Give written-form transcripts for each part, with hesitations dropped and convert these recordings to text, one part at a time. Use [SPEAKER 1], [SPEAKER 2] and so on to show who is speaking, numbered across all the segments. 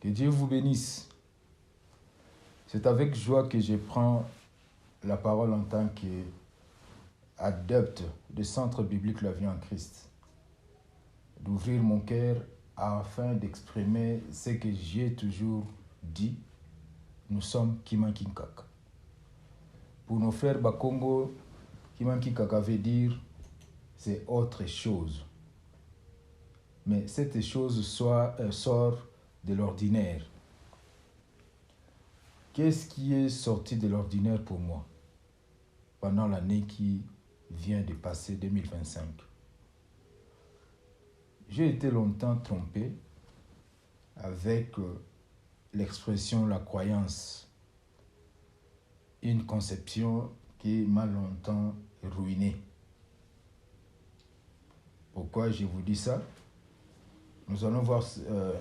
[SPEAKER 1] Que Dieu vous bénisse. C'est avec joie que je prends la parole en tant qu'adepte du Centre biblique La Vie en Christ. D'ouvrir mon cœur afin d'exprimer ce que j'ai toujours dit. Nous sommes Kimakinkaka. Pour nos frères Bakongo, Kimakinkaka veut dire c'est autre chose. Mais cette chose sort de l'ordinaire. Qu'est-ce qui est sorti de l'ordinaire pour moi pendant l'année qui vient de passer, 2025? J'ai été longtemps trompé avec l'expression la croyance, une conception qui m'a longtemps ruiné. Pourquoi je vous dis ça? Nous allons voir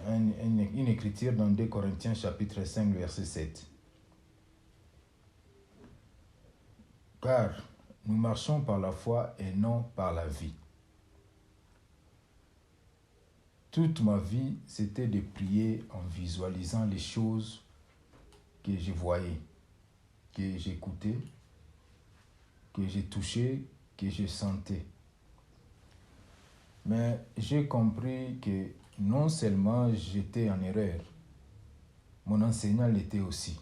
[SPEAKER 1] une écriture dans 2 Corinthiens chapitre 5, verset 7. Car nous marchons par la foi et non par la vie. Toute ma vie, c'était de prier en visualisant les choses que je voyais, que j'écoutais, que j'ai touchées, que je sentais. Mais j'ai compris que non seulement j'étais en erreur, mon enseignant l'était aussi,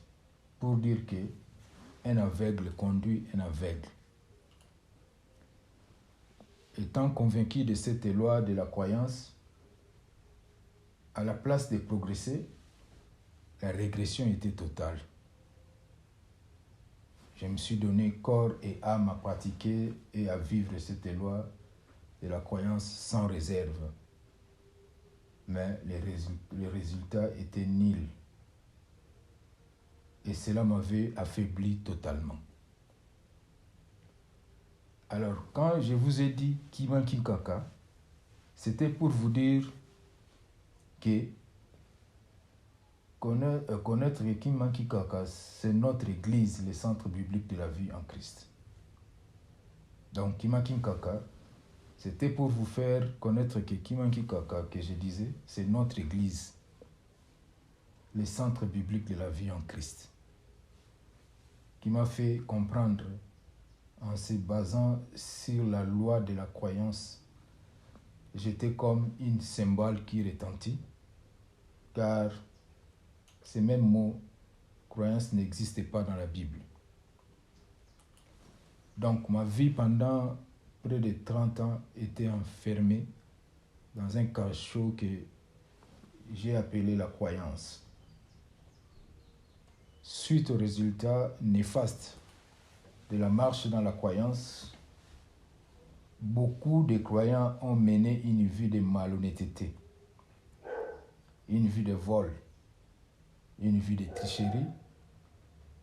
[SPEAKER 1] pour dire qu'un aveugle conduit un aveugle. Étant convaincu de cette loi de la croyance, à la place de progresser, la régression était totale. Je me suis donné corps et âme à pratiquer et à vivre cette loi de la croyance sans réserve. Mais les résultats étaient nuls. Et cela m'avait affaibli totalement. Alors, quand je vous ai dit Kimakinkaka, c'était pour vous dire que connaître Kimakinkaka, c'est notre église, le centre biblique de la vie en Christ. Donc, Kimakinkaka, c'était pour vous faire connaître que Kimakinkaka, que je disais, c'est notre église, le centre biblique de la vie en Christ, qui m'a fait comprendre, en se basant sur la loi de la croyance, j'étais comme une cymbale qui retentit, car ces mêmes mots, croyance, n'existaient pas dans la Bible. Donc ma vie pendant près de 30 ans était enfermée dans un cachot que j'ai appelé la croyance. Suite aux résultats néfastes de la marche dans la croyance, beaucoup de croyants ont mené une vie de malhonnêteté, une vie de vol, une vie de tricherie,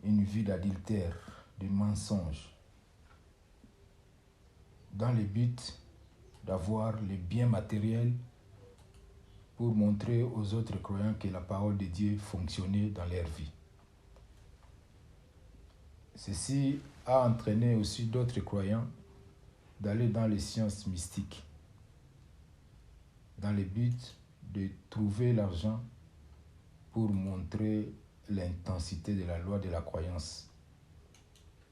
[SPEAKER 1] une vie d'adultère, de mensonge, dans le but d'avoir les biens matériels pour montrer aux autres croyants que la parole de Dieu fonctionnait dans leur vie. Ceci a entraîné aussi d'autres croyants d'aller dans les sciences mystiques, dans le but de trouver l'argent pour montrer l'intensité de la loi de la croyance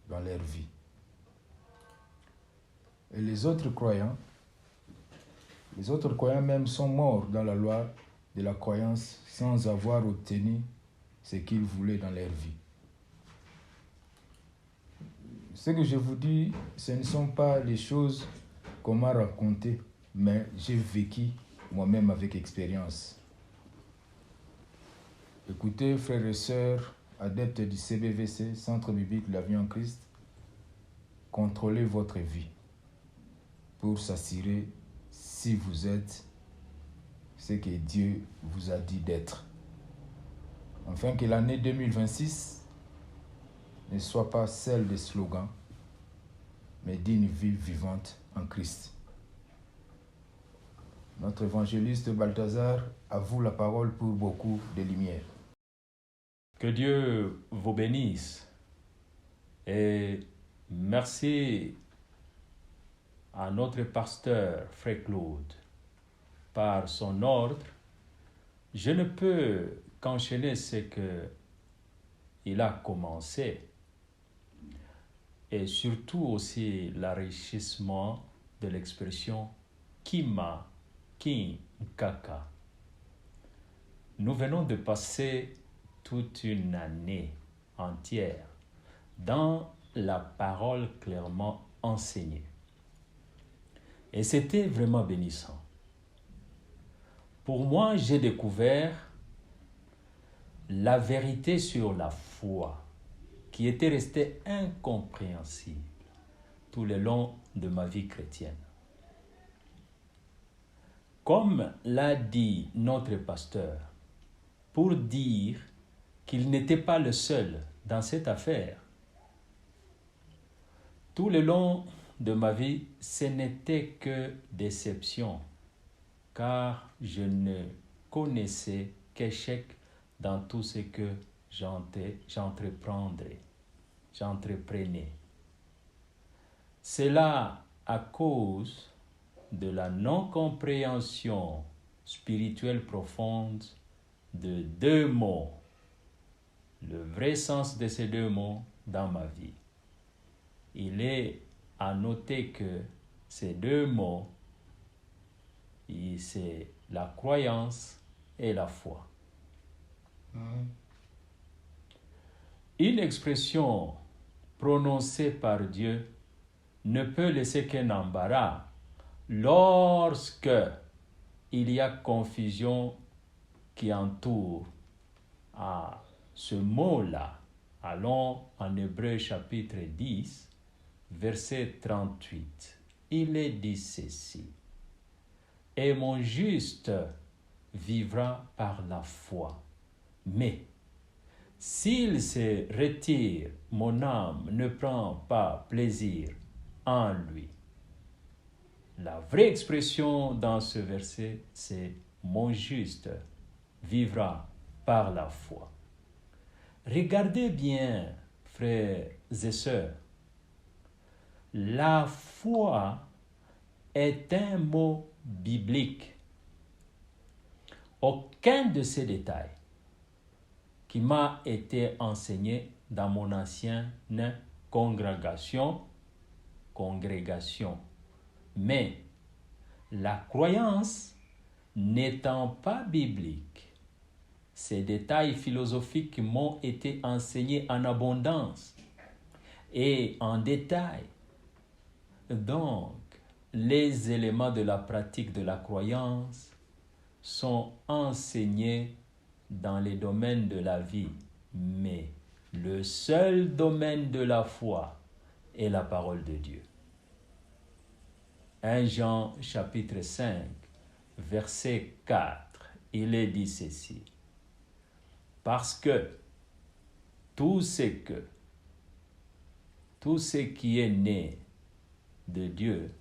[SPEAKER 1] dans leur vie. Et les autres croyants même sont morts dans la loi de la croyance sans avoir obtenu ce qu'ils voulaient dans leur vie. Ce que je vous dis, ce ne sont pas les choses qu'on m'a racontées, mais j'ai vécu moi-même avec expérience. Écoutez, frères et sœurs, adeptes du CBVC, Centre biblique de la vie en Christ, contrôlez votre vie pour s'assurer si vous êtes ce que Dieu vous a dit d'être. Afin que l'année 2026 ne soit pas celle des slogans, mais d'une vie vivante en Christ. Notre évangéliste Balthazar a vous la parole pour beaucoup de lumière.
[SPEAKER 2] Que Dieu vous bénisse et merci à notre pasteur Frère Claude. Par son ordre, je ne peux qu'enchaîner ce qu'il a commencé et surtout aussi l'enrichissement de l'expression Kima Kinkaka. Nous venons de passer toute une année entière dans la parole clairement enseignée. Et c'était vraiment bénissant. Pour moi, j'ai découvert la vérité sur la foi qui était restée incompréhensible tout le long de ma vie chrétienne. Comme l'a dit notre pasteur, pour dire qu'il n'était pas le seul dans cette affaire. Tout le long de ma vie, ce n'était que déception, car je ne connaissais qu'échec dans tout ce que j'entreprenais. Cela à cause de la non-compréhension spirituelle profonde de deux mots, le vrai sens de ces deux mots dans ma vie. Il est à noter que ces deux mots, c'est la croyance et la foi. Une expression prononcée par Dieu ne peut laisser qu'un embarras lorsque il y a confusion qui entoure à ce mot-là. Allons en Hébreux chapitre 10, verset 38. Il est dit ceci: « Et mon juste vivra par la foi. Mais s'il se retire, mon âme ne prend pas plaisir en lui. » La vraie expression dans ce verset, c'est « mon juste vivra par la foi ». Regardez bien, frères et sœurs, la foi est un mot biblique. Aucun de ces détails qui m'a été enseigné dans mon ancienne congrégation, mais la croyance n'étant pas biblique, ces détails philosophiques m'ont été enseignés en abondance et en détail. Donc, les éléments de la pratique de la croyance sont enseignés dans les domaines de la vie, mais le seul domaine de la foi est la parole de Dieu. 1 Jean chapitre 5, verset 4, il est dit ceci: « Parce que tout ce qui est né de Dieu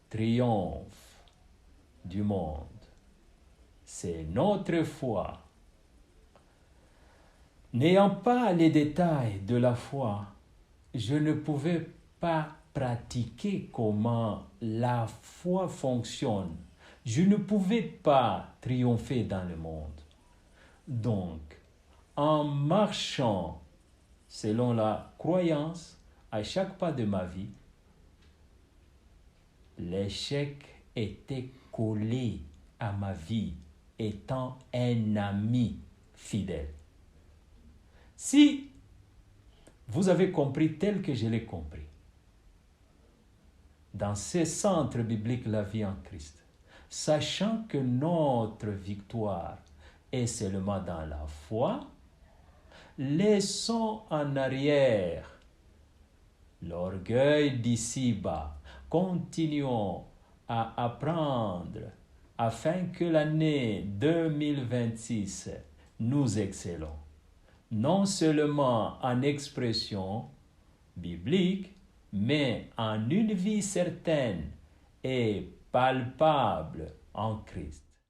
[SPEAKER 2] triomphe du monde. C'est notre foi. » N'ayant pas les détails de la foi, je ne pouvais pas pratiquer comment la foi fonctionne. Je ne pouvais pas triompher dans le monde. Donc, en marchant selon la croyance à chaque pas de ma vie, l'échec était collé à ma vie étant un ami fidèle. Si vous avez compris tel que je l'ai compris, dans ce centre biblique La Vie en Christ, sachant que notre victoire est seulement dans la foi, laissons en arrière l'orgueil d'ici-bas. Continuons à apprendre afin que l'année 2026 nous excellons, non seulement en expression biblique, mais en une vie certaine et palpable en Christ.